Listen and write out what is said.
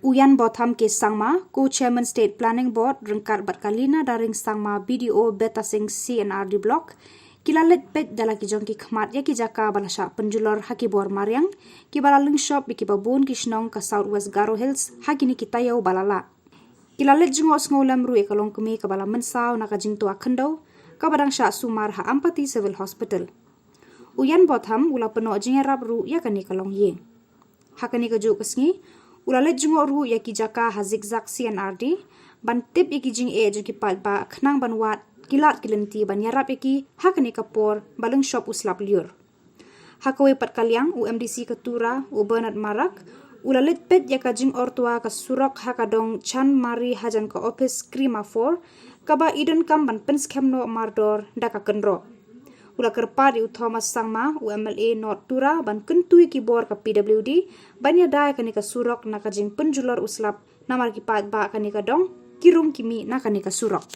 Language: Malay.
Uyan Botham ke Sangma, Co-Chairman State Planning Board rengkat berkalina daring Sangma BDO Betasing CNRD Block, kilalet pet dalaki jongki khmat ya ki jaka balasha penjulor haki bor mariang, ki balaling shop biki babun kishnong ka Southwest Garo Hills, haki ni kitayau balala. Kilalet jengos ngolam rui kalong kemi ka bala mensau naka jingtua kendau, ka badang sya sumar ha Ampati Civil Hospital. Uyan Botham ula peno jengerap ru ya kani kalong ye. Hakani ka juk kesngi, ulalet jungo ru ya ki jaka ha zigzag CNRD, ban tip ya ki jing e juki pat ba khnang ban wat, kilat kilenti ban yarap ya ki hakani kapor balang shop uslap liur. Hakawe pat kalyang UMDC Ketura u Bernard Marak, ulalet pet ya ka jing ortua ka surok hakadong chan mari hajan ka office krima 4, kaba idun kam ban penskemno mardor daka kenro. Ula kerpadi u Thomas Sangma u MLA North Tura ban kentui kibor ka PWD ban ya dai kani ka surok na ka jing penjulor uslap namar ki pat ba kani ka dong kirung kimi na kani ka surok.